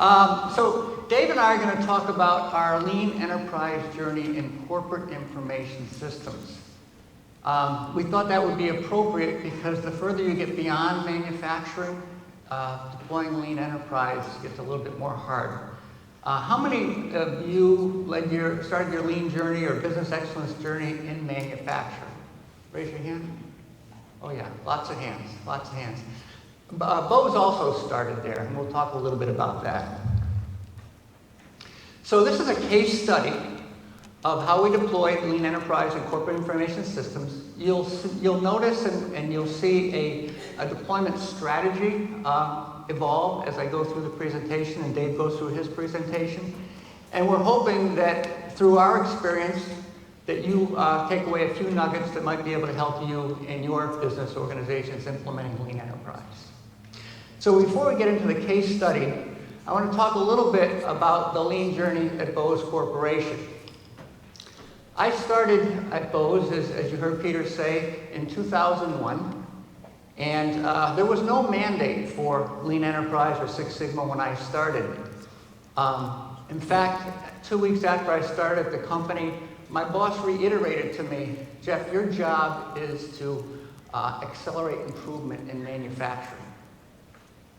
So Dave and I are going to talk about our lean enterprise journey in corporate information systems. We thought that would be appropriate because the further you get beyond manufacturing, deploying lean enterprise gets a little bit more hard. How many of you started your lean journey or business excellence journey in manufacturing? Raise your hand. Oh yeah, lots of hands, lots of hands. Bose also started there, and we'll talk a little bit about that. So this is a case study of how we deployed lean enterprise and corporate information systems. You'll notice and you'll see a deployment strategy evolve as I go through the presentation and Dave goes through his presentation. And we're hoping that through our experience that you take away a few nuggets that might be able to help you in your business organizations implementing lean enterprise. So before we get into the case study, I want to talk a little bit about the lean journey at Bose Corporation. I started at Bose, as you heard Peter say, in 2001, and there was no mandate for lean enterprise or Six Sigma when I started. In fact, 2 weeks after I started at the company, my boss reiterated to me, Jeff, your job is to accelerate improvement in manufacturing.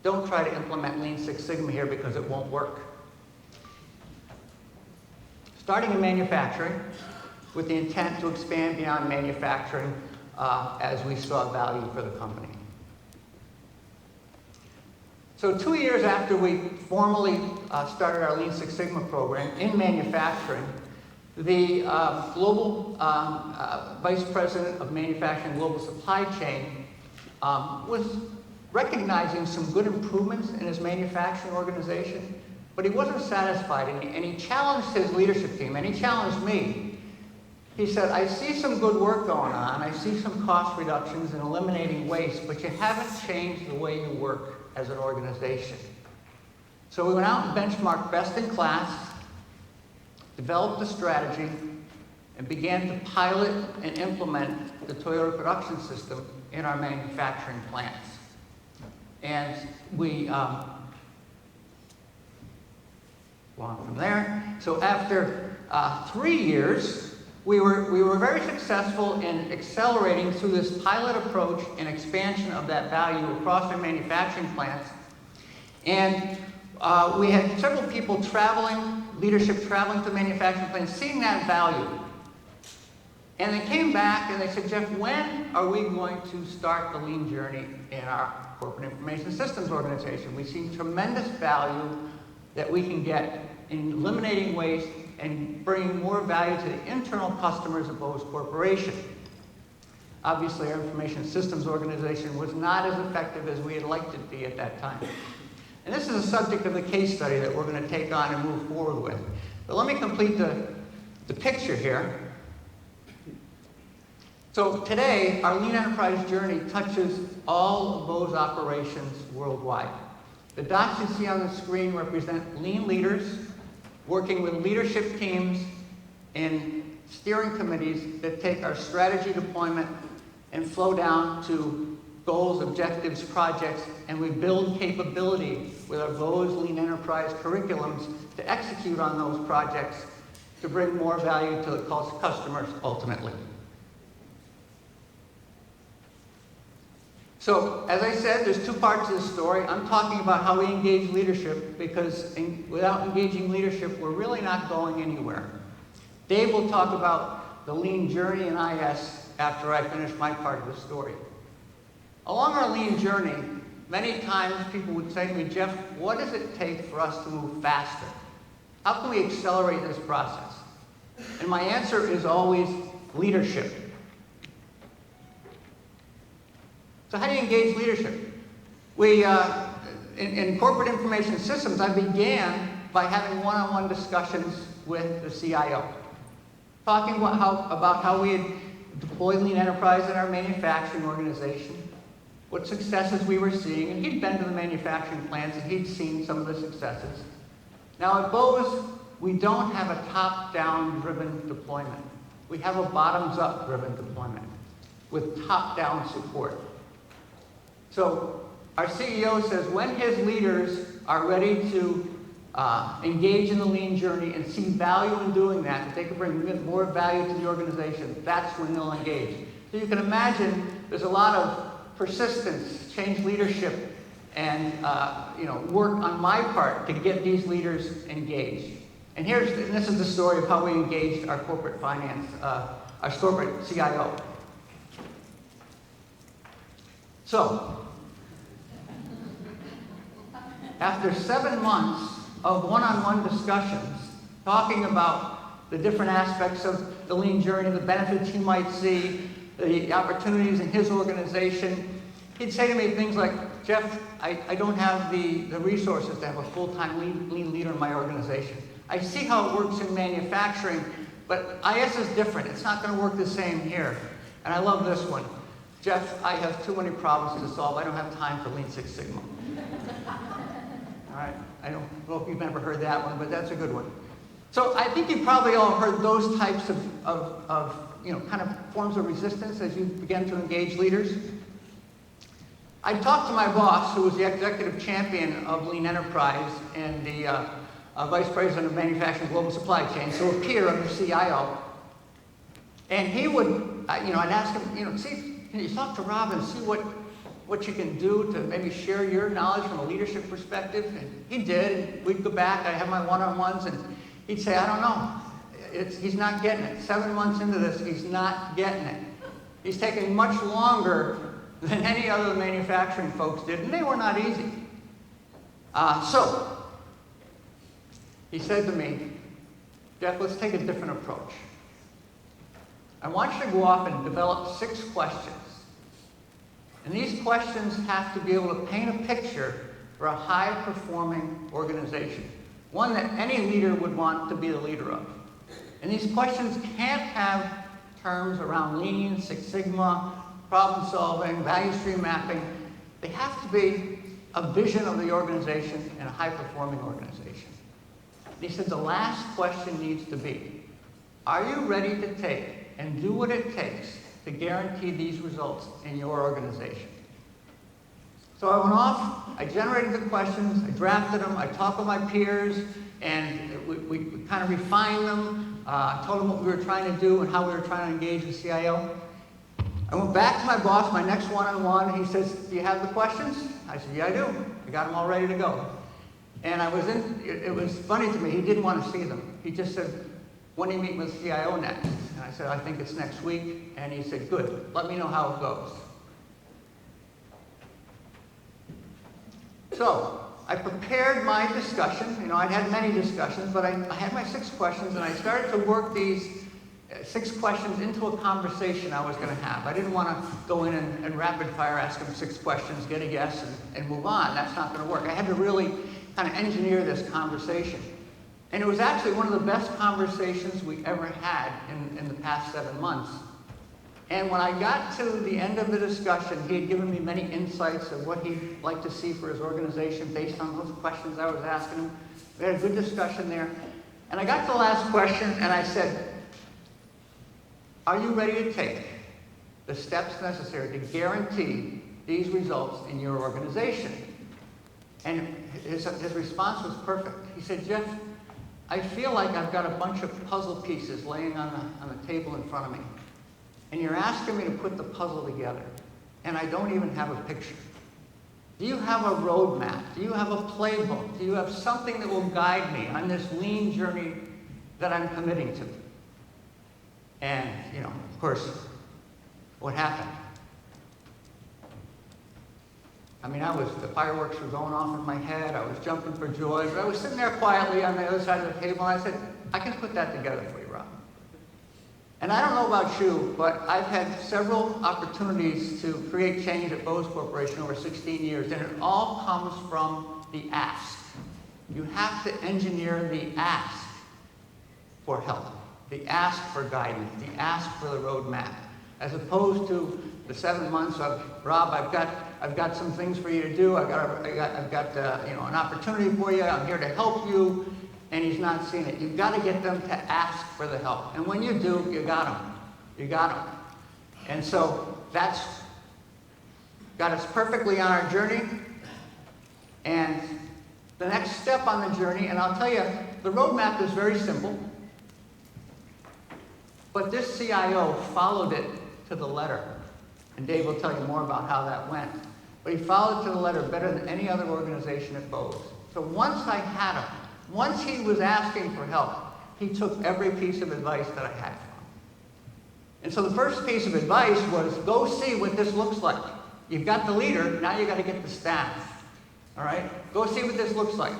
Don't try to implement Lean Six Sigma here because it won't work. Starting in manufacturing with the intent to expand beyond manufacturing as we saw value for the company. So 2 years after we formally started our Lean Six Sigma program in manufacturing, the global vice president of manufacturing global supply chain was recognizing some good improvements in his manufacturing organization, but he wasn't satisfied, and he challenged his leadership team, and he challenged me. He said, I see some good work going on, I see some cost reductions and eliminating waste, but you haven't changed the way you work as an organization. So we went out and benchmarked best in class, developed a strategy, and began to pilot and implement the Toyota production system in our manufacturing plants. And we go on from there. So after 3 years, we were very successful in accelerating through this pilot approach and expansion of that value across our manufacturing plants. And we had several people traveling, leadership traveling to manufacturing plants, seeing that value. And they came back and they said, Jeff, when are we going to start the lean journey in our corporate information systems organization? We see tremendous value that we can get in eliminating waste and bringing more value to the internal customers of Bose Corporation. Obviously, our information systems organization was not as effective as we had liked it to be at that time. And this is a subject of the case study that we're going to take on and move forward with. But let me complete the picture here. So today, our lean enterprise journey touches all of Bose operations worldwide. The dots you see on the screen represent lean leaders working with leadership teams in steering committees that take our strategy deployment and flow down to goals, objectives, projects, and we build capability with our Bose Lean Enterprise curriculums to execute on those projects to bring more value to the customers ultimately. So, as I said, there's two parts to the story. I'm talking about how we engage leadership because without engaging leadership, we're really not going anywhere. Dave will talk about the lean journey in IS after I finish my part of the story. Along our lean journey, many times people would say to me, Jeff, what does it take for us to move faster? How can we accelerate this process? And my answer is always leadership. So how do you engage leadership? We, in corporate information systems, I began by having one-on-one discussions with the CIO, talking about how we had deployed lean enterprise in our manufacturing organization, what successes we were seeing, and he'd been to the manufacturing plants and he'd seen some of the successes. Now at Bose, we don't have a top-down driven deployment. We have a bottoms-up driven deployment with top-down support. So our CEO says when his leaders are ready to engage in the lean journey and see value in doing that, that they can bring more value to the organization, that's when they'll engage. So you can imagine there's a lot of persistence, change leadership, and work on my part to get these leaders engaged. And this is the story of how we engaged our corporate finance, our corporate CIO. So, after 7 months of one-on-one discussions, talking about the different aspects of the lean journey, the benefits he might see, the opportunities in his organization, he'd say to me things like, Jeff, I don't have the resources to have a full-time lean leader in my organization. I see how it works in manufacturing, but IS is different. It's not going to work the same here. And I love this one. Jeff, I have too many problems to solve. I don't have time for Lean Six Sigma. All right, I don't know if you've ever heard that one, but that's a good one. So I think you probably all heard those types of kind of forms of resistance as you begin to engage leaders. I talked to my boss, who was the executive champion of Lean Enterprise and the vice president of manufacturing global supply chain, so a peer of the CIO. And he would, I'd ask him, see, can you talk to Rob and see what you can do to maybe share your knowledge from a leadership perspective? And he did. And we'd go back. I'd have my one-on-ones, and he'd say, I don't know. He's not getting it. 7 months into this, he's not getting it. He's taking much longer than any other manufacturing folks did, and they were not easy. So he said to me, Jeff, let's take a different approach. I want you to go off and develop 6 questions. And these questions have to be able to paint a picture for a high-performing organization, one that any leader would want to be the leader of. And these questions can't have terms around Lean, Six Sigma, problem solving, value stream mapping. They have to be a vision of the organization and a high-performing organization. And he said the last question needs to be, are you ready to take and do what it takes to guarantee these results in your organization? So I went off, I generated the questions, I drafted them, I talked with my peers, and we kind of refined them, told them what we were trying to do and how we were trying to engage the CIO. I went back to my boss, my next one-on-one, and he says, do you have the questions? I said, yeah, I do. I got them all ready to go. And it was funny to me, he didn't want to see them. He just said, when do you meet with the CIO next? And I said, I think it's next week. And he said, good, let me know how it goes. So I prepared my discussion. I'd had many discussions, but I had my 6 questions, and I started to work these 6 questions into a conversation I was going to have. I didn't want to go in and rapid fire ask them 6 questions, get a yes, and move on. That's not going to work. I had to really kind of engineer this conversation. And it was actually one of the best conversations we ever had in the past 7 months. And when I got to the end of the discussion, he had given me many insights of what he'd like to see for his organization based on those questions I was asking him. We had a good discussion there. And I got to the last question, and I said, are you ready to take the steps necessary to guarantee these results in your organization? And his response was perfect. He said, Jeff, I feel like I've got a bunch of puzzle pieces laying on the table in front of me. And you're asking me to put the puzzle together. And I don't even have a picture. Do you have a roadmap? Do you have a playbook? Do you have something that will guide me on this lean journey that I'm committing to? And, of course, what happened? The fireworks were going off in my head. I was jumping for joy. But I was sitting there quietly on the other side of the table, and I said, I can put that together for you, Rob. And I don't know about you, but I've had several opportunities to create change at Bose Corporation over 16 years, and it all comes from the ask. You have to engineer the ask for help, the ask for guidance, the ask for the roadmap, as opposed to the 7 months of, Rob, I've got some things for you to do. I've got an opportunity for you. I'm here to help you. And he's not seeing it. You've got to get them to ask for the help. And when you do, you got them. You got them. And so that's got us perfectly on our journey. And The next step on the journey, and I'll tell you, the roadmap is very simple, but this CIO followed it to the letter. And Dave will tell you more about how that went. But he followed it to the letter better than any other organization at Bose. So once I had him, once he was asking for help, he took every piece of advice that I had for him. And so the first piece of advice was, go see what this looks like. You've got the leader, now you've got to get the staff. All right? Go see what this looks like.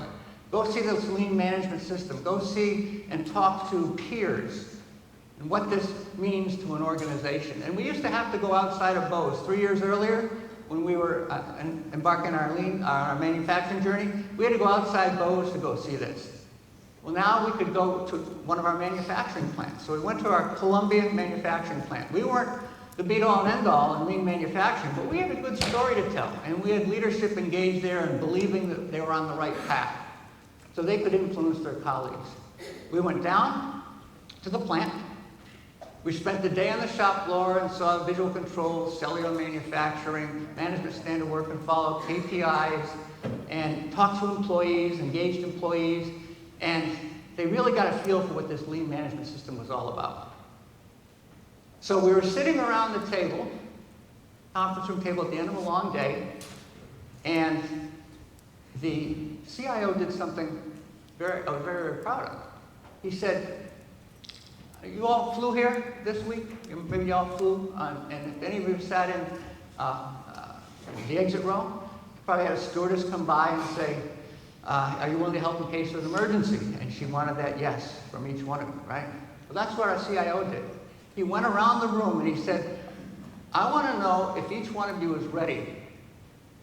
Go see this lean management system. Go see and talk to peers and what this means to an organization. And we used to have to go outside of Bose. 3 years earlier, when we were embarking on our manufacturing journey, we had to go outside Bose to go see this. Well, now we could go to one of our manufacturing plants. So we went to our Columbia manufacturing plant. We weren't the be-all and end-all in lean manufacturing, but we had a good story to tell, and we had leadership engaged there and believing that they were on the right path, so they could influence their colleagues. We went down to the plant. We spent the day on the shop floor and saw visual controls, cellular manufacturing, management standard work and follow, KPIs, and talked to employees, engaged employees, and they really got a feel for what this lean management system was all about. So we were sitting around the table, conference room table at the end of a long day, and the CIO did something I was very, very proud of. He said, you all flew here this week? Maybe you all flew, and if any of you sat in the exit row, probably had a stewardess come by and say, are you willing to help in case of an emergency? And she wanted that yes from each one of you, right? Well, that's what our CIO did. He went around the room and he said, I want to know if each one of you is ready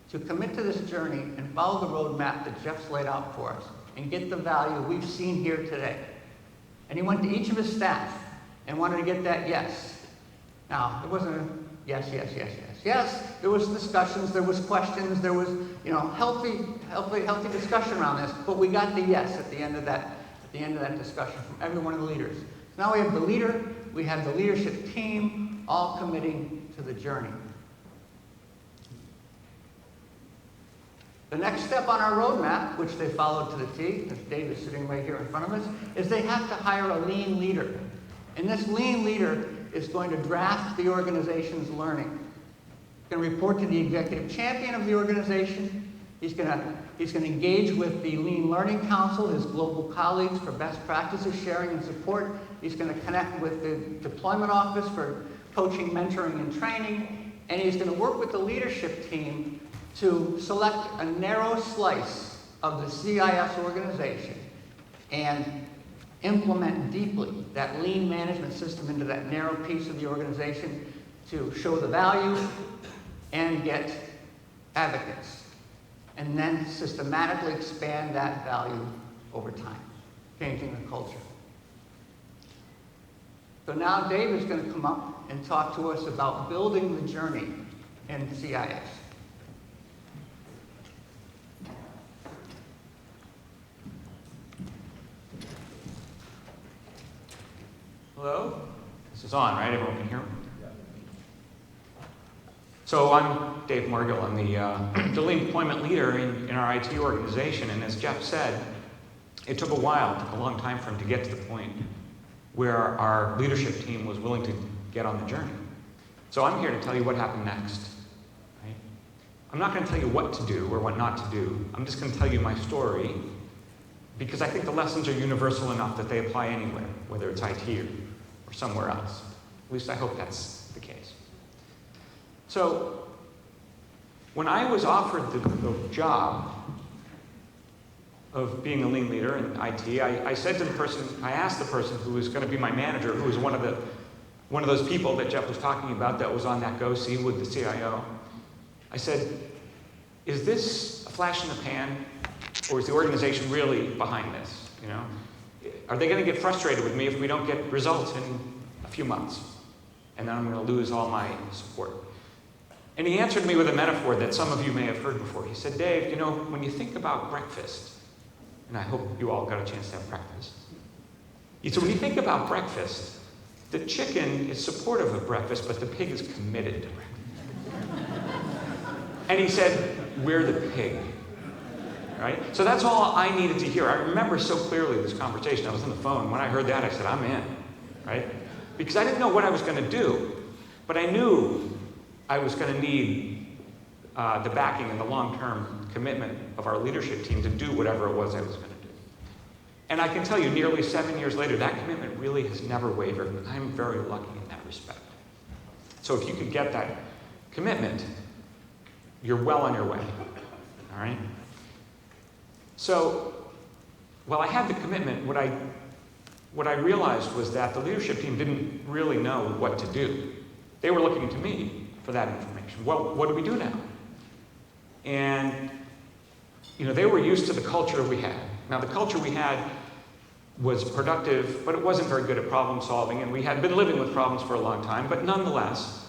to commit to this journey and follow the roadmap that Jeff's laid out for us and get the value we've seen here today. And he went to each of his staff and wanted to get that yes. Now, it wasn't a yes, yes, yes, yes, yes. There was discussions, there was questions, there was, healthy discussion around this, but we got the yes at the end of that discussion from every one of the leaders. So now we have the leader, we have the leadership team, all committing to the journey. The next step on our roadmap, which they followed to the T, as Dave is sitting right here in front of us, is they have to hire a lean leader. And this lean leader is going to draft the organization's learning. He's going to report to the executive champion of the organization. He's going to engage with the Lean Learning Council, his global colleagues, for best practices sharing and support. He's going to connect with the deployment office for coaching, mentoring, and training. And he's going to work with the leadership team to select a narrow slice of the CIS organization and implement deeply that lean management system into that narrow piece of the organization to show the value and get advocates, and then systematically expand that value over time, changing the culture. So now Dave is going to come up and talk to us about building the journey in CIS. Hello? This is on, right? Everyone can hear me? So I'm Dave Margil. I'm the lean deployment leader in our IT organization. And as Jeff said, it took a while, it took a long time for him to get to the point where our leadership team was willing to get on the journey. So I'm here to tell you what happened next. Right? I'm not going to tell you what to do or what not to do. I'm just going to tell you my story because I think the lessons are universal enough that they apply anywhere, whether it's IT or somewhere else. At least I hope that's the case. So when I was offered the job of being a lean leader in IT, I said to the person, I asked the person who was going to be my manager, who was one of those people that Jeff was talking about that was on that go see with the CIO. I said, is this a flash in the pan, or is the organization really behind this? You know, are they going to get frustrated with me if we don't get results in a few months? And then I'm going to lose all my support. And he answered me with a metaphor that some of you may have heard before. He said, Dave, you know, when you think about breakfast, and I hope you all got a chance to have breakfast. He said, when you think about breakfast, the chicken is supportive of breakfast, but the pig is committed to breakfast. And he said, we're the pig. right? So that's all I needed to hear. I remember so clearly this conversation. I was on the phone. When I heard that, I said, I'm in, right? Because I didn't know what I was going to do, but I knew I was going to need the backing and the long-term commitment of our leadership team to do whatever it was I was going to do. And I can tell you, nearly 7 years later, that commitment really has never wavered. I'm very lucky in that respect. So if you could get that commitment, you're well on your way, all right? So, while I had the commitment, what I realized was that the leadership team didn't really know what to do. They were looking to me for that information. Well, what do we do now? And, they were used to the culture we had. Now, the culture we had was productive, but it wasn't very good at problem solving, and we had been living with problems for a long time, but nonetheless,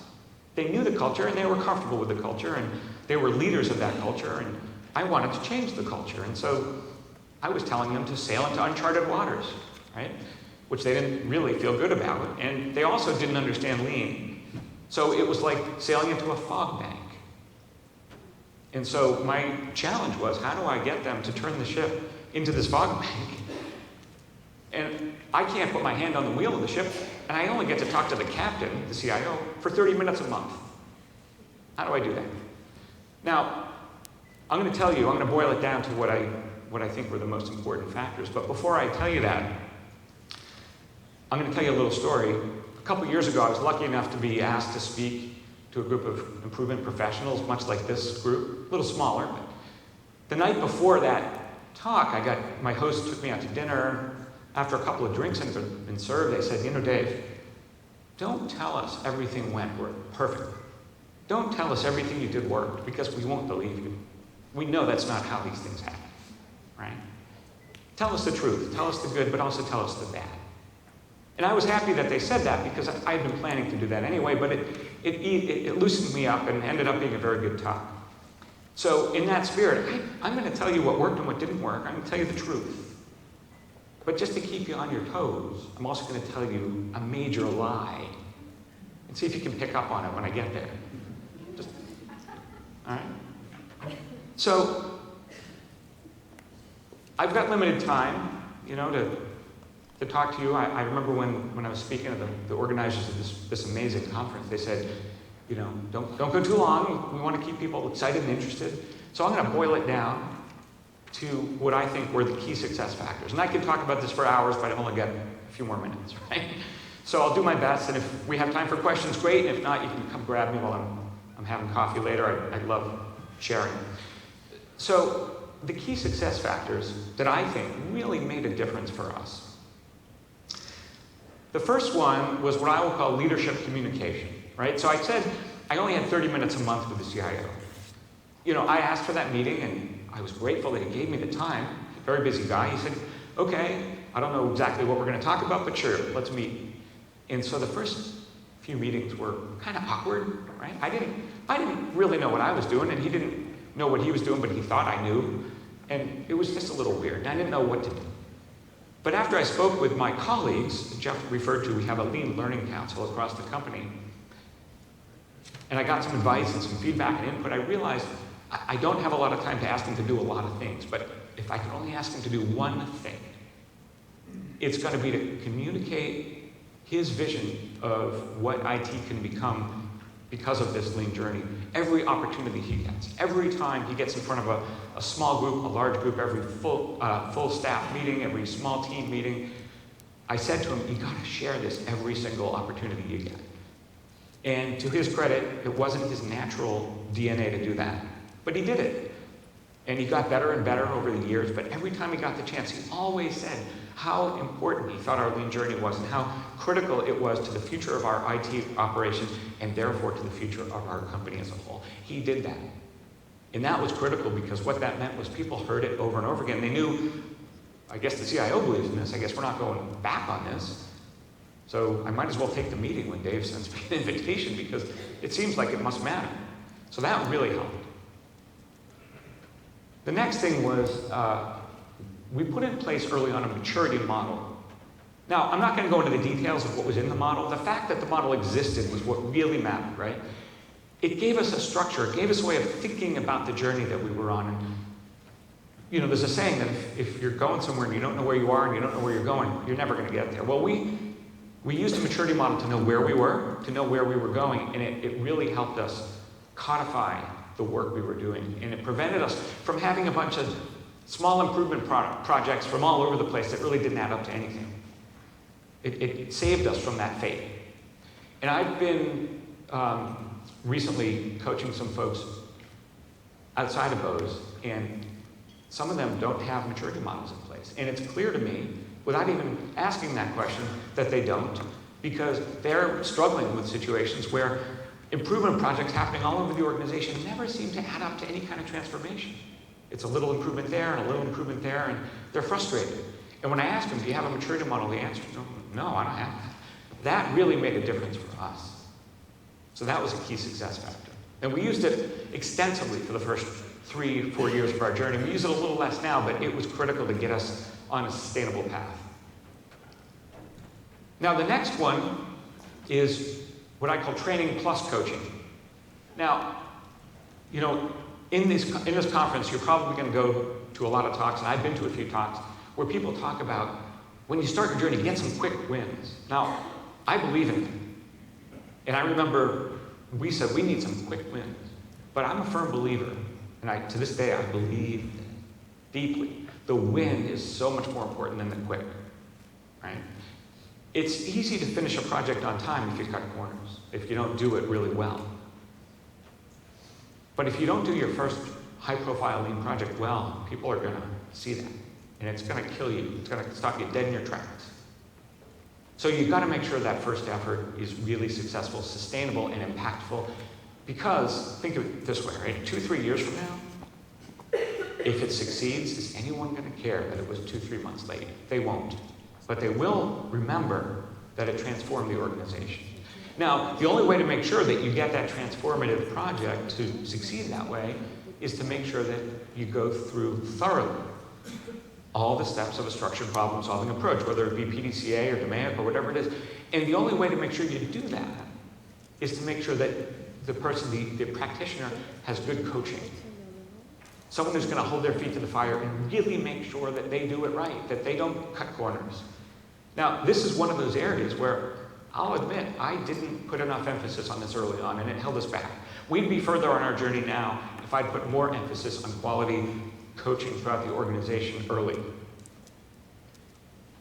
they knew the culture, and they were comfortable with the culture, and they were leaders of that culture, and I wanted to change the culture. And so I was telling them to sail into uncharted waters, right? Which they didn't really feel good about. And they also didn't understand lean. So it was like sailing into a fog bank. And so my challenge was, how do I get them to turn the ship into this fog bank? And I can't put my hand on the wheel of the ship, and I only get to talk to the captain, the CIO, for 30 minutes a month. How do I do that? Now, I'm going to tell you, I'm going to boil it down to what I think were the most important factors. But before I tell you that, I'm going to tell you a little story. A couple years ago, I was lucky enough to be asked to speak to a group of improvement professionals, much like this group, a little smaller. But the night before that talk, my host took me out to dinner. After a couple of drinks had been served, they said, Dave, don't tell us everything went perfectly. Don't tell us everything you did worked, because we won't believe you. We know that's not how these things happen, right? Tell us the truth. Tell us the good, but also tell us the bad. And I was happy that they said that, because I had been planning to do that anyway, but it loosened me up and ended up being a very good talk. So in that spirit, I'm going to tell you what worked and what didn't work. I'm going to tell you the truth. But just to keep you on your toes, I'm also going to tell you a major lie. And see if you can pick up on it when I get there. All right? So, I've got limited time, to talk to you. I remember when I was speaking to the organizers of this amazing conference, they said, don't go too long. We want to keep people excited and interested. So I'm going to boil it down to what I think were the key success factors. And I could talk about this for hours, but I've only got a few more minutes, right? So I'll do my best, and if we have time for questions, great. And if not, you can come grab me while I'm having coffee later. I love sharing. So the key success factors that I think really made a difference for us. The first one was what I will call leadership communication, right? So I said I only had 30 minutes a month with the CIO. I asked for that meeting, and I was grateful that he gave me the time. Very busy guy. He said, okay, I don't know exactly what we're going to talk about, but sure, let's meet. And so the first few meetings were kind of awkward, right? I didn't really know what I was doing, and he didn't know what he was doing, but he thought I knew. And it was just a little weird, and I didn't know what to do. But after I spoke with my colleagues, Jeff referred to, we have a lean learning council across the company, and I got some advice and some feedback and input, I realized I don't have a lot of time to ask him to do a lot of things, but if I could only ask him to do one thing, it's going to be to communicate his vision of what IT can become because of this lean journey. Every opportunity he gets, every time he gets in front of a small group, a large group, every full staff meeting, every small team meeting, I said to him, you got to share this every single opportunity you get. And to his credit, it wasn't his natural DNA to do that. But he did it. And he got better and better over the years, but every time he got the chance, he always said how important he thought our lean journey was and how critical it was to the future of our IT operations and therefore to the future of our company as a whole. He did that. And that was critical because what that meant was people heard it over and over again. They knew, I guess the CIO believes in this, I guess we're not going back on this. So I might as well take the meeting when Dave sends me an invitation because it seems like it must matter. So that really helped. The next thing was we put in place early on a maturity model. Now, I'm not going to go into the details of what was in the model. The fact that the model existed was what really mattered, right? It gave us a structure. It gave us a way of thinking about the journey that we were on. And there's a saying that if you're going somewhere and you don't know where you are and you don't know where you're going, you're never going to get there. Well, we used a maturity model to know where we were, to know where we were going, and it really helped us codify the work we were doing. And it prevented us from having a bunch of small improvement projects from all over the place that really didn't add up to anything. It saved us from that fate. And I've been recently coaching some folks outside of Bose, and some of them don't have maturity models in place. And it's clear to me, without even asking that question, that they don't, because they're struggling with situations where improvement projects happening all over the organization never seem to add up to any kind of transformation. It's a little improvement there and a little improvement there, and they're frustrated. And when I asked them, do you have a maturity model? The answer is no, I don't have that. That really made a difference for us. So that was a key success factor. And we used it extensively for the first 3-4 years of our journey. We use it a little less now, but it was critical to get us on a sustainable path. Now, the next one is what I call training plus coaching. Now, in this conference, you're probably going to go to a lot of talks, and I've been to a few talks, where people talk about when you start your journey, get some quick wins. Now, I believe in it. And I remember we said we need some quick wins. But I'm a firm believer, and to this day I believe deeply, the win is so much more important than the quick, right? It's easy to finish a project on time if you cut corners, if you don't do it really well. But if you don't do your first high-profile lean project well, people are going to see that, and it's going to kill you. It's going to stop you dead in your tracks. So you've got to make sure that first effort is really successful, sustainable, and impactful, because think of it this way, right? 2-3 years from now, if it succeeds, is anyone going to care that it was 2-3 months late? They won't. But they will remember that it transformed the organization. Now, the only way to make sure that you get that transformative project to succeed that way is to make sure that you go through thoroughly all the steps of a structured problem-solving approach, whether it be PDCA or DMAIC or whatever it is. And the only way to make sure you do that is to make sure that the person, the practitioner, has good coaching. Someone who's going to hold their feet to the fire and really make sure that they do it right, that they don't cut corners. Now, this is one of those areas where I'll admit I didn't put enough emphasis on this early on, and it held us back. We'd be further on our journey now if I'd put more emphasis on quality coaching throughout the organization early.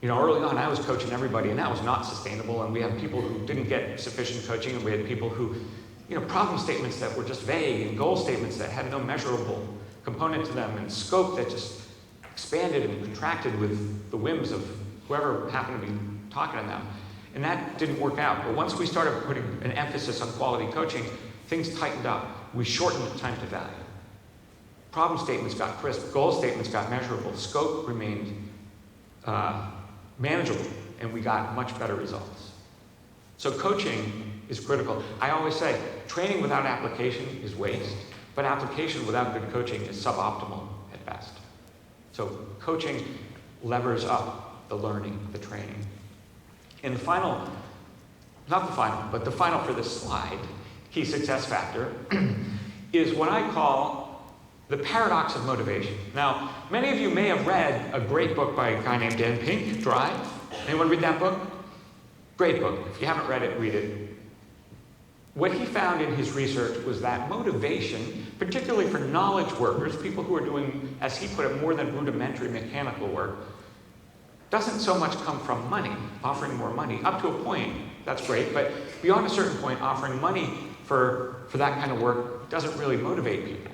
Early on I was coaching everybody, and that was not sustainable, and we had people who didn't get sufficient coaching, and we had people who, problem statements that were just vague, and goal statements that had no measurable component to them, and scope that just expanded and contracted with the whims of whoever happened to be talking to them. And that didn't work out. But once we started putting an emphasis on quality coaching, things tightened up. We shortened the time to value. Problem statements got crisp, goal statements got measurable, scope remained manageable, and we got much better results. So coaching is critical. I always say, training without application is waste, but application without good coaching is suboptimal at best. So coaching levers up the learning, the training. And the final for this slide, key success factor, is what I call the paradox of motivation. Now, many of you may have read a great book by a guy named Dan Pink, Drive. Anyone read that book? Great book. If you haven't read it, read it. What he found in his research was that motivation, particularly for knowledge workers, people who are doing, as he put it, more than rudimentary mechanical work, doesn't so much come from money, offering more money. Up to a point, that's great, but beyond a certain point, offering money for that kind of work doesn't really motivate people.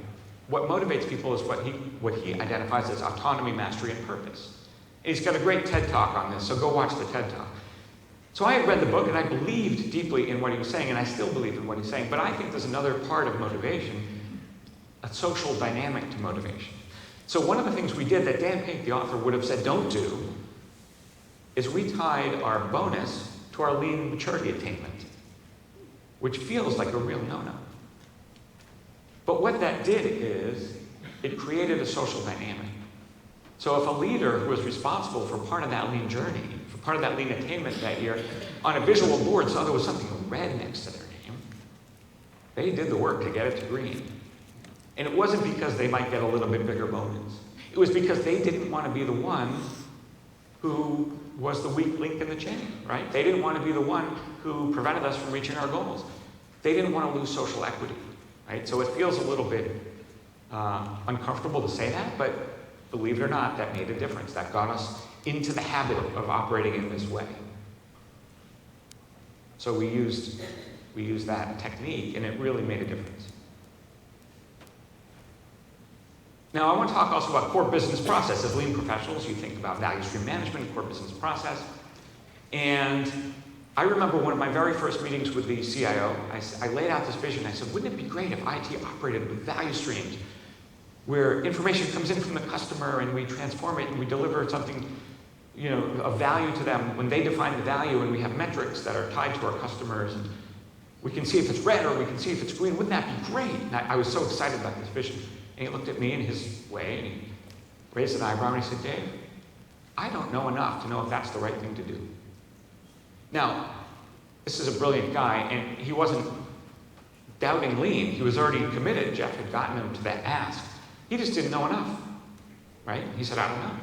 What motivates people is what he identifies as autonomy, mastery, and purpose. And he's got a great TED Talk on this, so go watch the TED Talk. So I had read the book, and I believed deeply in what he was saying, and I still believe in what he's saying, but I think there's another part of motivation, a social dynamic to motivation. So one of the things we did that Dan Pink, the author, would have said don't do, is we tied our bonus to our lean maturity attainment, which feels like a real no-no. But what that did is it created a social dynamic. So if a leader who was responsible for part of that lean journey, for part of that lean attainment that year, on a visual board saw there was something red next to their name, they did the work to get it to green. And it wasn't because they might get a little bit bigger bonus. It was because they didn't want to be the one who was the weak link in the chain, right? They didn't want to be the one who prevented us from reaching our goals. They didn't want to lose social equity, right? So it feels a little bit uncomfortable to say that, but believe it or not, that made a difference. That got us into the habit of operating in this way. So we used that technique, and it really made a difference. Now, I want to talk also about core business process. As lean professionals, you think about value stream management, core business process. And I remember one of my very first meetings with the CIO, I laid out this vision. I said, wouldn't it be great if IT operated with value streams, where information comes in from the customer and we transform it and we deliver something, of value to them when they define the value, and we have metrics that are tied to our customers. And we can see if it's red or we can see if it's green. Wouldn't that be great? And I was so excited about this vision. And he looked at me in his way, and he raised an eyebrow, and he said, Dave, I don't know enough to know if that's the right thing to do. Now, this is a brilliant guy, and he wasn't doubting lean. He was already committed. Jeff had gotten him to that ask. He just didn't know enough, right? He said, I don't know.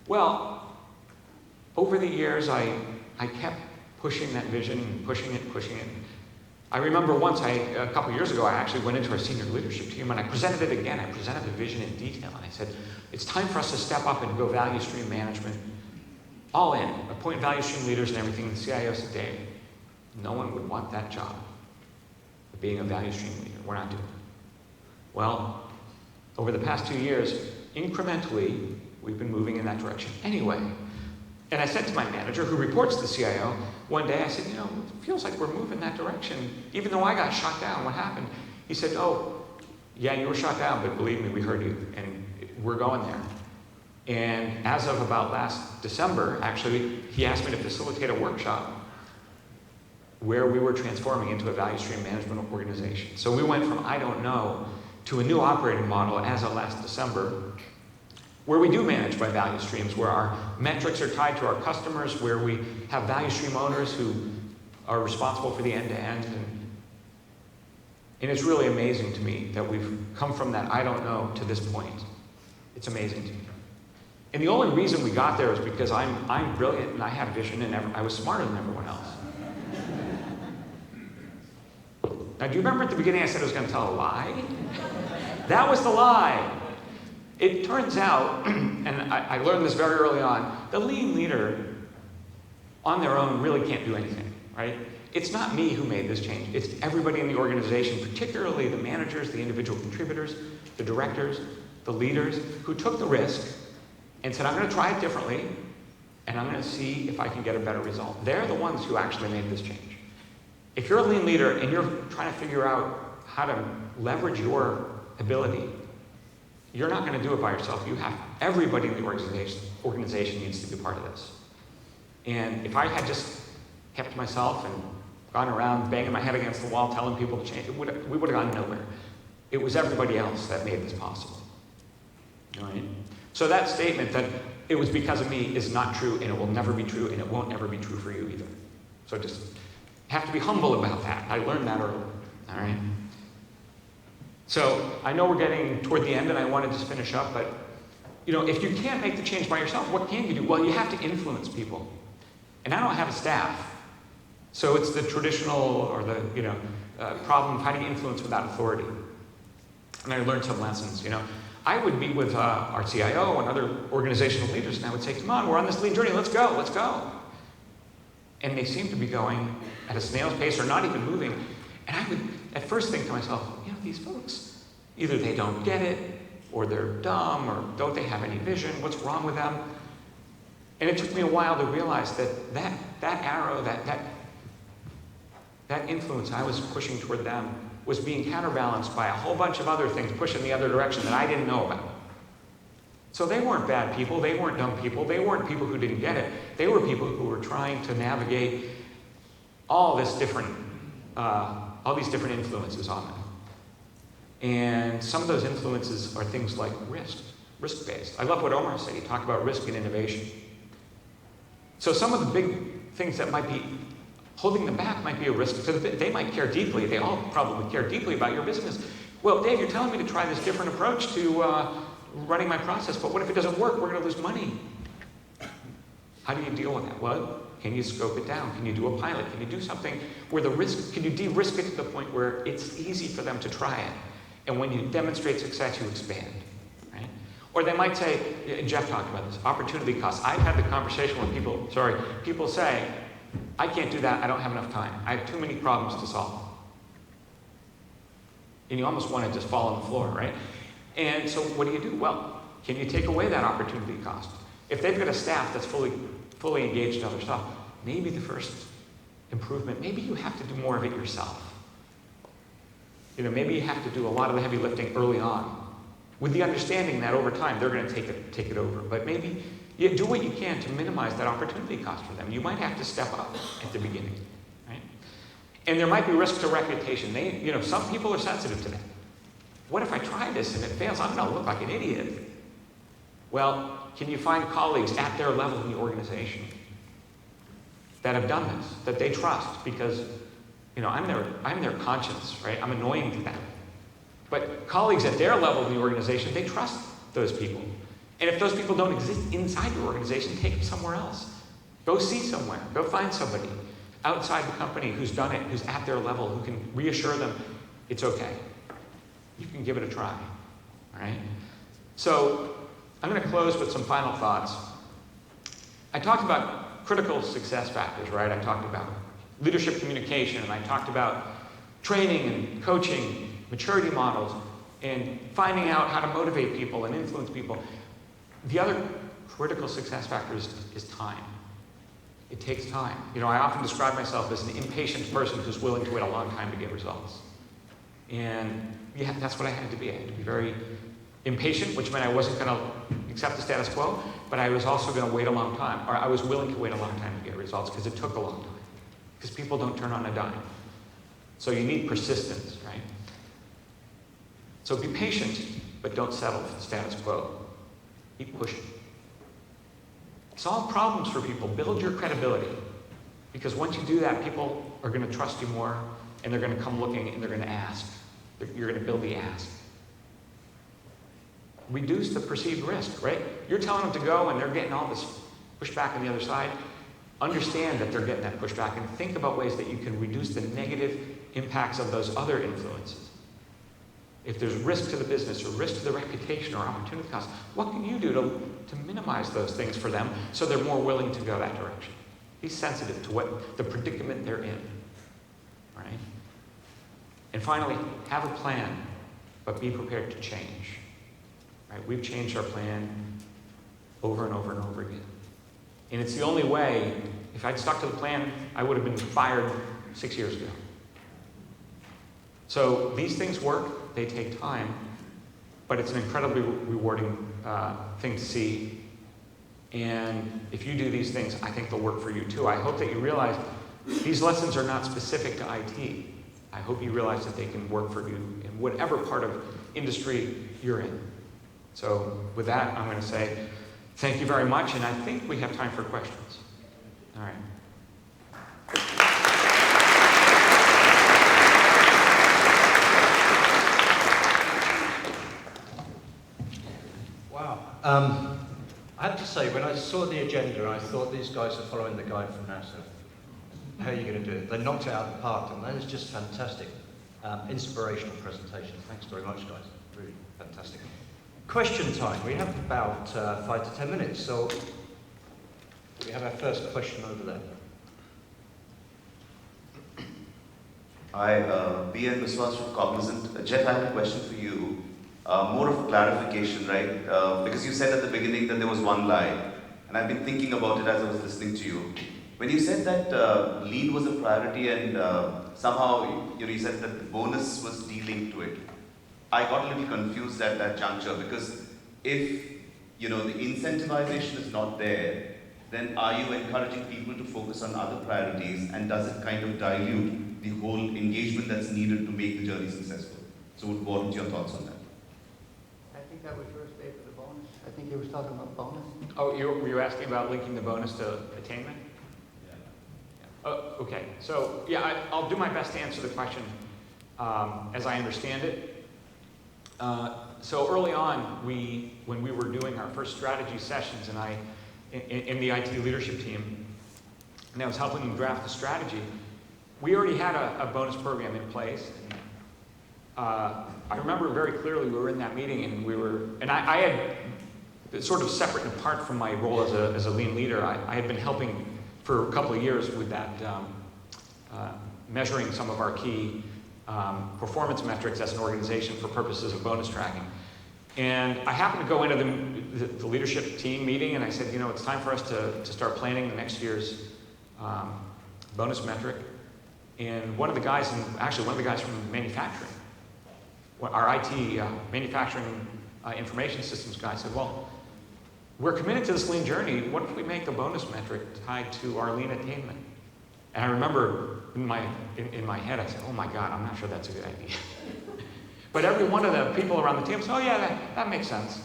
Well, over the years, I kept pushing that vision, pushing it. I remember once, a couple years ago, I actually went into our senior leadership team and I presented it again. I presented the vision in detail, and I said, it's time for us to step up and go value stream management, all in, appoint value stream leaders and everything. And the CIO said, Dave, no one would want that job of being a value stream leader. We're not doing it. Well, over the past 2 years, incrementally, we've been moving in that direction anyway. And I said to my manager, who reports to the CIO, one day I said, it feels like we're moving that direction. Even though I got shot down, what happened? He said, oh, yeah, you were shot down, but believe me, we heard you, and we're going there. And as of about last December, actually, he asked me to facilitate a workshop where we were transforming into a value stream management organization. So we went from I don't know to a new operating model as of last December, where we do manage by value streams, where our metrics are tied to our customers, where we have value stream owners who are responsible for the end-to-end. And it's really amazing to me that we've come from that I don't know to this point. It's amazing to me. And the only reason we got there is because I'm brilliant and I have vision, and I was smarter than everyone else. Now, do you remember at the beginning I said I was going to tell a lie? That was the lie. It turns out, and I learned this very early on, the lean leader on their own really can't do anything, right? It's not me who made this change. It's everybody in the organization, particularly the managers, the individual contributors, the directors, the leaders, who took the risk and said, I'm going to try it differently, and I'm going to see if I can get a better result. They're the ones who actually made this change. If you're a lean leader and you're trying to figure out how to leverage your ability, you're not going to do it by yourself. Everybody in the organization needs to be part of this. And if I had just kept to myself and gone around banging my head against the wall telling people to change, we would have gone nowhere. It was everybody else that made this possible. All right? So that statement that it was because of me is not true, and it will never be true, and it won't ever be true for you either. So just have to be humble about that. I learned that early. All right? So I know we're getting toward the end, and I want to just finish up, but if you can't make the change by yourself, what can you do? Well, you have to influence people. And I don't have a staff. So it's the traditional or the problem of how do you influence without authority. And I learned some lessons. I would meet with our CIO and other organizational leaders, and I would say, come on, we're on this lean journey, let's go. And they seem to be going at a snail's pace or not even moving. And I would at first think to myself, these folks, either they don't get it, or they're dumb, or don't they have any vision? What's wrong with them? And it took me a while to realize that arrow, that influence I was pushing toward them was being counterbalanced by a whole bunch of other things pushing the other direction that I didn't know about. So they weren't bad people, they weren't dumb people, they weren't people who didn't get it. They were people who were trying to navigate all these different influences on them. And some of those influences are things like risk-based. I love what Omar said. He talked about risk and innovation. So some of the big things that might be holding them back might be a risk. So they might care deeply. They all probably care deeply about your business. Well, Dave, you're telling me to try this different approach to running my process, but what if it doesn't work? We're going to lose money. How do you deal with that? Well, can you scope it down? Can you do a pilot? Can you do something where can you de-risk it to the point where it's easy for them to try it? And when you demonstrate success, you expand, right? Or they might say, and Jeff talked about this, opportunity costs. I've had the conversation where people say, I can't do that, I don't have enough time. I have too many problems to solve. And you almost want to just fall on the floor, right? And so what do? Well, can you take away that opportunity cost? If they've got a staff that's fully engaged in other stuff, maybe the first improvement, maybe you have to do more of it yourself. Maybe you have to do a lot of the heavy lifting early on, with the understanding that over time they're going to take it over. But maybe you do what you can to minimize that opportunity cost for them. You might have to step up at the beginning, right? And there might be risk to reputation. Some people are sensitive to that. What if I try this and it fails? I'm going to look like an idiot. Well, can you find colleagues at their level in the organization that have done this, that they trust? Because I'm their conscience, right? I'm annoying to them. But colleagues at their level in the organization, they trust those people. And if those people don't exist inside your organization, take them somewhere else. Go see somewhere. Go find somebody outside the company who's done it, who's at their level, who can reassure them it's okay. You can give it a try, all right? So I'm going to close with some final thoughts. I talked about critical success factors, right? I talked about leadership communication, and I talked about training and coaching, maturity models, and finding out how to motivate people and influence people. The other critical success factor is time. It takes time. I often describe myself as an impatient person who's willing to wait a long time to get results. And yeah, that's what I had to be. I had to be very impatient, which meant I wasn't going to accept the status quo, but I was also going to wait a long time, or I was willing to wait a long time to get results because it took a long time. Because people don't turn on a dime. So you need persistence, right? So be patient, but don't settle for the status quo. Keep pushing. Solve problems for people. Build your credibility. Because once you do that, people are going to trust you more, and they're going to come looking, and they're going to ask. You're going to build the ask. Reduce the perceived risk, right? You're telling them to go, and they're getting all this pushback on the other side. Understand that they're getting that pushback, and think about ways that you can reduce the negative impacts of those other influences. If there's risk to the business, or risk to the reputation, or opportunity cost, what can you do to minimize those things for them so they're more willing to go that direction? Be sensitive to what the predicament they're in, right? And finally, have a plan, but be prepared to change. Right? We've changed our plan over and over and over again. And it's the only way. If I'd stuck to the plan, I would have been fired 6 years ago. So these things work, they take time, but it's an incredibly rewarding thing to see. And if you do these things, I think they'll work for you too. I hope that you realize these lessons are not specific to IT. I hope you realize that they can work for you in whatever part of industry you're in. So with that, I'm going to say thank you very much, and I think we have time for questions. All right. Wow. I have to say, when I saw the agenda, I thought these guys are following the guy from NASA. How are you going to do it? They knocked it out of the park, and that is just fantastic. Inspirational presentation. Thanks very much, guys. Really fantastic. Question time. We have about 5 to 10 minutes, so we have our first question over there. Hi, B.N. Biswas from Cognizant. Jeff, I have a question for you. More of a clarification, right? Because you said at the beginning that there was one lie, and I've been thinking about it as I was listening to you. When you said that lean was a priority and somehow you said that the bonus was de-linked to it, I got a little confused at that juncture, because if the incentivization is not there, then are you encouraging people to focus on other priorities, and does it kind of dilute the whole engagement that's needed to make the journey successful? So would want your thoughts on that. I think that was your state for the bonus. I think he was talking about bonus. Oh, were you asking about linking the bonus to attainment? Yeah. Oh, okay. So, yeah, I'll do my best to answer the question as I understand it. so early on, when we were doing our first strategy sessions, and in the IT leadership team, and I was helping them draft the strategy, we already had a bonus program in place. I remember very clearly we were in that meeting, and I had sort of separate and apart from my role as a lean leader, I had been helping for a couple of years with that, measuring some of our key performance metrics as an organization for purposes of bonus tracking. And I happened to go into the leadership team meeting, and I said, it's time for us to start planning the next year's bonus metric. And one of the guys from manufacturing, our IT manufacturing information systems guy said, well, we're committed to this lean journey. What if we make a bonus metric tied to our lean attainment? And I remember in my head, I said, oh my God, I'm not sure that's a good idea. But every one of the people around the table said, oh yeah, that makes sense.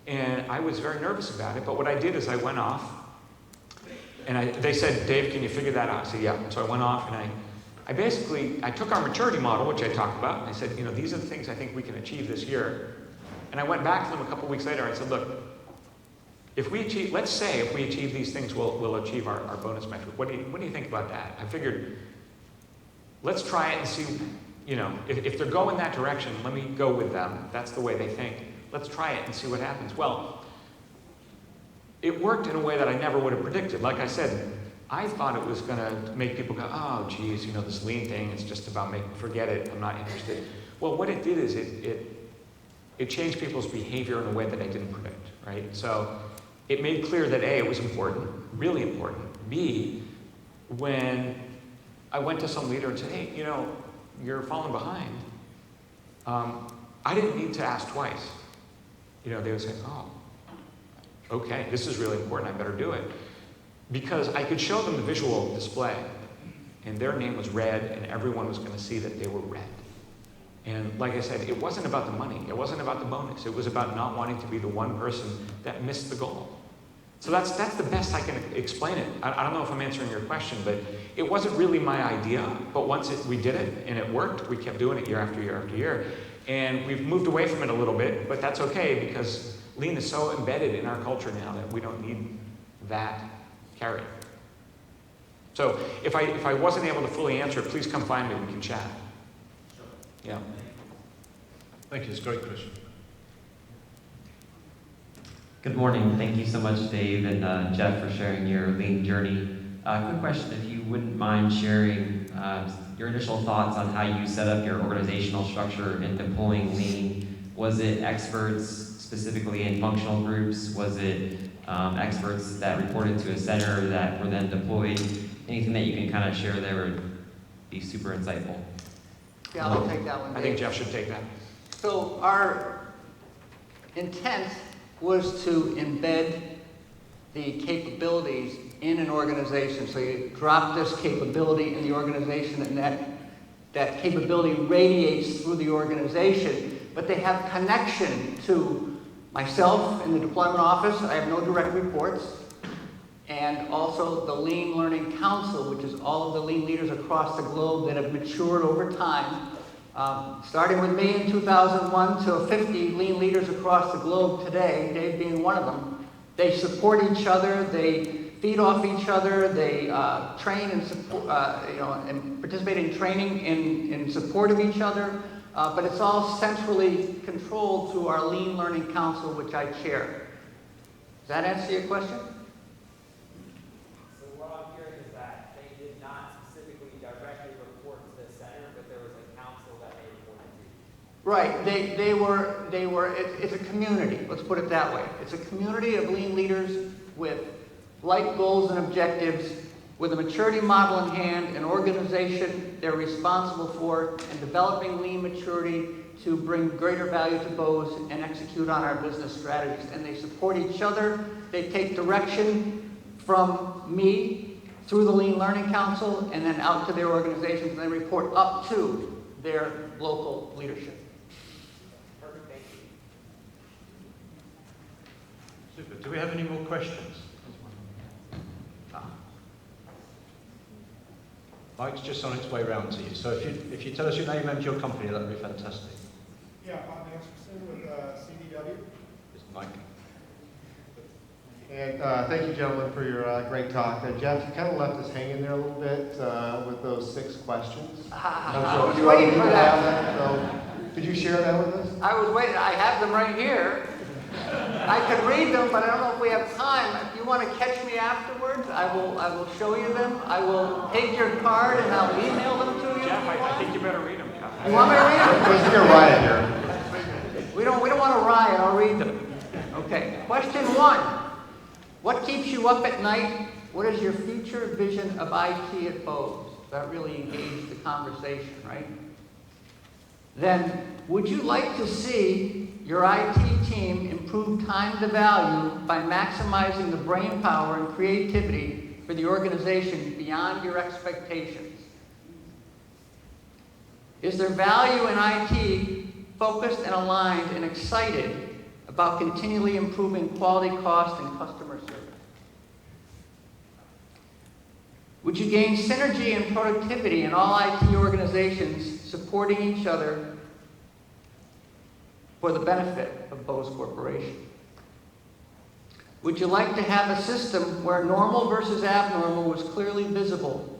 And I was very nervous about it, but what I did is I went off, and they said, Dave, can you figure that out? I said, yeah. So I went off, and I took our maturity model, which I talked about, and I said, these are the things I think we can achieve this year. And I went back to them a couple weeks later, and I said, look, let's say if we achieve these things, we'll achieve our bonus metric. What do you think about that? I figured, let's try it and see, if they're going that direction, let me go with them. That's the way they think. Let's try it and see what happens. Well, it worked in a way that I never would have predicted. Like I said, I thought it was going to make people go, oh, geez, this lean thing, it's just about forget it, I'm not interested. Well, what it did is it changed people's behavior in a way that I didn't predict, right? So it made clear that A, it was important, really important. B, when I went to some leader and said, hey, you're falling behind, I didn't need to ask twice. They would say, oh, okay, this is really important, I better do it. Because I could show them the visual display, and their name was red, and everyone was going to see that they were red. And like I said, it wasn't about the money, it wasn't about the bonus, it was about not wanting to be the one person that missed the goal. So that's the best I can explain it. I don't know if I'm answering your question, but it wasn't really my idea, but once we did it and it worked, we kept doing it year after year after year. And we've moved away from it a little bit, but that's okay because lean is so embedded in our culture now that we don't need that carry. So if I wasn't able to fully answer it, please come find me, we can chat. Yeah. Thank you, it's a great question. Good morning. Thank you so much, Dave and Jeff, for sharing your lean journey. Quick question, if you wouldn't mind sharing your initial thoughts on how you set up your organizational structure in deploying lean. Was it experts specifically in functional groups? Was it experts that reported to a center that were then deployed? Anything that you can kind of share there would be super insightful. Yeah, I'll take that one, Dave. I think Jeff should take that. So our intent was to embed the capabilities in an organization. So you drop this capability in the organization, and that capability radiates through the organization, but they have connection to myself in the deployment office. I have no direct reports. And also the Lean Learning Council, which is all of the lean leaders across the globe that have matured over time. Starting with me in 2001 to 50 lean leaders across the globe today, Dave being one of them. They support each other, they feed off each other, they train and support, and participate in training in support of each other. But it's all centrally controlled through our Lean Learning Council, which I chair. Does that answer your question? Right, it's a community, let's put it that way. It's a community of lean leaders with like goals and objectives, with a maturity model in hand, an organization they're responsible for, and developing lean maturity to bring greater value to Bose and execute on our business strategies. And they support each other, they take direction from me through the Lean Learning Council and then out to their organizations, and they report up to their local leadership. Super. Do we have any more questions? Mike's just on its way round to you. So if you tell us your name and your company, that would be fantastic. Yeah, Bob Anderson with And thank you, gentlemen, for your great talk. Jeff, you kind of left us hanging there a little bit with those 6 questions. I was a few waiting other for people that. have them, so could you share that with us? I was waiting. I have them right here. I could read them, but I don't know if we have time. If you want to catch me afterwards, I will show you them. I will take your card and I'll email them to you. Jeff, I think you better read them. You want me to read them? Let's get a riot here. We don't want to riot. I'll read them. Okay. Question 1. What keeps you up at night? What is your future vision of IT at Bose? That really engaged the conversation, right? Then, would you like to see your IT team improve time to value by maximizing the brain power and creativity for the organization beyond your expectations? Is there value in IT focused and aligned and excited about continually improving quality, cost, and customer service? Would you gain synergy and productivity in all IT organizations supporting each other for the benefit of Bose Corporation? Would you like to have a system where normal versus abnormal was clearly visible,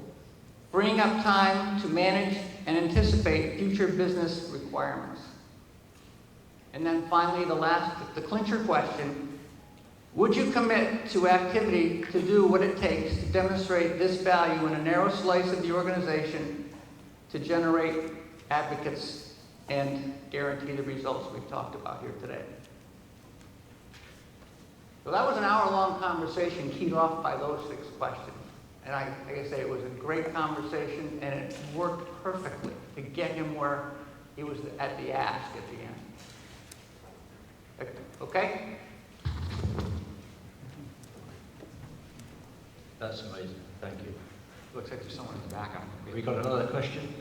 freeing up time to manage and anticipate future business requirements? And then finally, the clincher question, would you commit to activity to do what it takes to demonstrate this value in a narrow slice of the organization to generate advocates and guarantee the results we've talked about here today? So that was an hour-long conversation keyed off by those 6 questions. And like I say, it was a great conversation, and it worked perfectly to get him where he was at the ask at the end. Okay? That's amazing. Thank you. Looks like there's someone in the back. We got another question?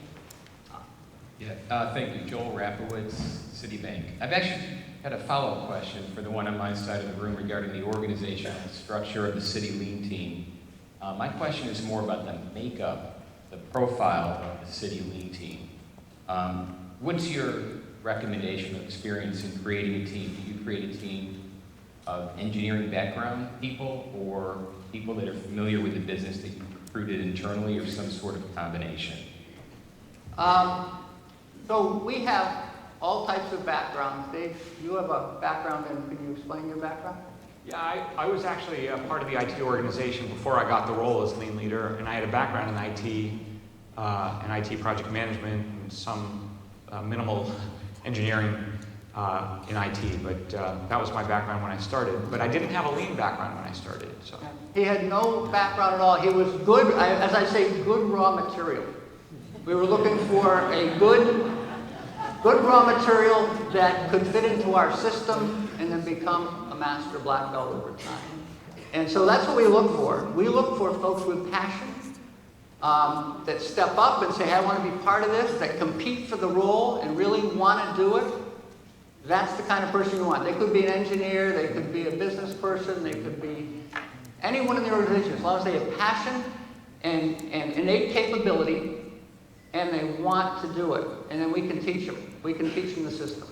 Yeah, thank you. Joel Rapowitz, Citibank. I've actually had a follow-up question for the one on my side of the room regarding the organizational structure of the City Lean team. My question is more about the makeup, the profile of the City Lean team. What's your recommendation or experience in creating a team? Do you create a team of engineering background people or people that are familiar with the business that you recruited internally, or some sort of combination? So we have all types of backgrounds. Dave, you have a background, and can you explain your background? Yeah, I was actually a part of the IT organization before I got the role as lean leader, and I had a background in IT and IT project management and some minimal engineering in IT, but that was my background when I started. But I didn't have a lean background when I started. So He had no background at all. He was good, as I say, good raw material. We were looking for a good raw material that could fit into our system and then become a master black belt over time. And so that's what we look for. We look for folks with passion that step up and say, hey, I want to be part of this, that compete for the role and really want to do it. That's the kind of person you want. They could be an engineer, they could be a business person, they could be anyone in the organization, as long as they have passion and innate capability, and they want to do it. And then we can teach them. We can teach them the system.